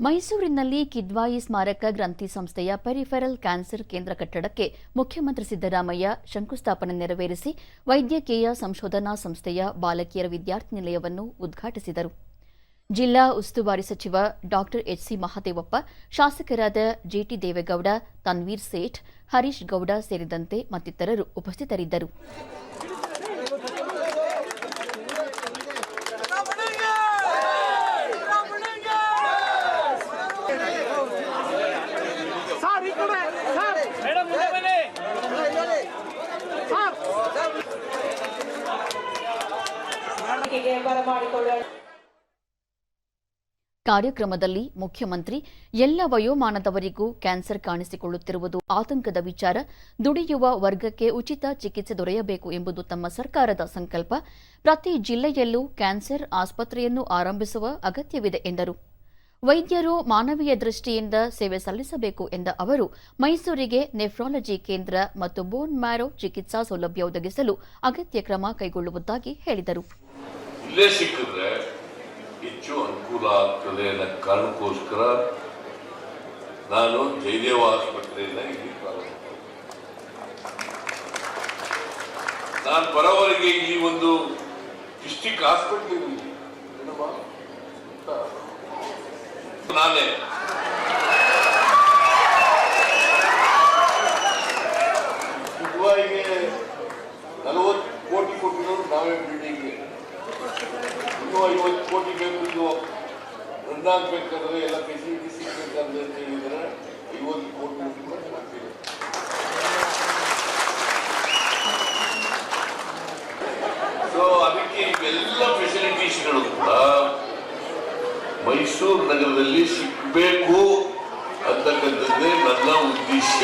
ಮೈಸೂರಿನಲ್ಲಿ ಕಿದ್ವಾಯಿ ಸ್ಮಾರಕ ಗ್ರಂಥಿ ಸಂಸ್ಥೆಯ ಪೆರಿಫೆರಲ್ ಕ್ಯಾನ್ಸರ್ ಕೇಂದ್ರ ಕಟ್ಟಡಕ್ಕೆ ಮುಖ್ಯಮಂತ್ರಿ ಸಿದ್ದರಾಮಯ್ಯ ಶಂಕುಸ್ಥಾಪನೆ ನೆರವೇರಿಸಿ ವೈದ್ಯಕೀಯ ಸಂಶೋಧನಾ ಸಂಸ್ಥೆಯ ಬಾಲಕಿಯರ ವಿದ್ಯಾರ್ಥಿ ನಿಲಯವನ್ನು ಉದ್ಘಾಟಿಸಿದರು. ಜಿಲ್ಲಾ ಉಸ್ತುವಾರಿ ಸಚಿವ ಡಾ ಎಚ್.ಸಿ. ಮಹದೇವಪ್ಪ, ಶಾಸಕರಾದ ಜಿಟಿ ದೇವೇಗೌಡ, ತನ್ವೀರ್ ಸೇಠ್, ಹರೀಶ್ ಗೌಡ ಸೇರಿದಂತೆ ಮತ್ತಿತರರು ಉಪಸ್ಥಿತರಿದ್ದರು. ಕಾರ್ಯಕ್ರಮದಲ್ಲಿ ಮುಖ್ಯಮಂತ್ರಿ ಎಲ್ಲ ವಯೋಮಾನದವರಿಗೂ ಕ್ಯಾನ್ಸರ್ ಕಾಣಿಸಿಕೊಳ್ಳುತ್ತಿರುವುದು ಆತಂಕದ ವಿಚಾರ, ದುಡಿಯುವ ವರ್ಗಕ್ಕೆ ಉಚಿತ ಚಿಕಿತ್ಸೆ ದೊರೆಯಬೇಕು ಎಂಬುದು ತಮ್ಮ ಸರ್ಕಾರದ ಸಂಕಲ್ಪ. ಪ್ರತಿ ಜಿಲ್ಲೆಯಲ್ಲೂ ಕ್ಯಾನ್ಸರ್ ಆಸ್ಪತ್ರೆಯನ್ನು ಆರಂಭಿಸುವ ಅಗತ್ಯವಿದೆ ಎಂದರು. ವೈದ್ಯರು ಮಾನವೀಯ ದೃಷ್ಟಿಯಿಂದ ಸೇವೆ ಸಲ್ಲಿಸಬೇಕು ಎಂದ ಅವರು, ಮೈಸೂರಿಗೆ ನೆಫ್ರಾಲಜಿ ಕೇಂದ್ರ ಮತ್ತು ಬೋನ್ ಮ್ಯಾರೋ ಚಿಕಿತ್ಸಾ ಸೌಲಭ್ಯ ಒದಗಿಸಲು ಅಗತ್ಯ ಕ್ರಮ ಕೈಗೊಳ್ಳುವುದಾಗಿ ಹೇಳಿದರು. ಹೆಚ್ಚು ಅನುಕೂಲ ಆಗ್ತದೆ ಅನ್ನೋ ಕಾರಣಕ್ಕೋಸ್ಕರ ನಾನು ಜಯದೇವ ಆಸ್ಪತ್ರೆಯಿಂದ ಇಲ್ಲಿ ಪ್ರಾರಂಭ. ನಾನು ಬರೋವರೆಗೆ ಈ ಒಂದು ಡಿಸ್ಟ್ರಿಕ್ಟ್ ಹಾಸ್ಪಿಟಲ್ ನಾನೇ ಕಿದ್ವಾಯಿಗೆ 40 ಕೋಟಿ ಕೊಟ್ಟಿರೋರು ನಾವೇ ಬಿಲ್ಡಿಂಗ್ಗೆ. ಇನ್ನೂ 50 ಕೋಟಿ ಬೇಕು, ರನ್ನಾಗಬೇಕಾದ್ರೆ ಎಲ್ಲ ಫೆಸಿಲಿಟಿ ಸಿಗಬೇಕಂದ್ರೆ ಅಂತ ಹೇಳಿದ್ರೆ 50 ಕೋಟಿ ಆಗ್ತಿದೆ. ಸೊ ಅದಕ್ಕೆ ಇವೆಲ್ಲ ಫೆಸಿಲಿಟೀಸ್ಗಳು ಕೂಡ ಮೈಸೂರು ನಗರದಲ್ಲಿ ಸಿಗಬೇಕು ಅಂತಕ್ಕಂಥದ್ದೇ ನನ್ನ ಉದ್ದೇಶ.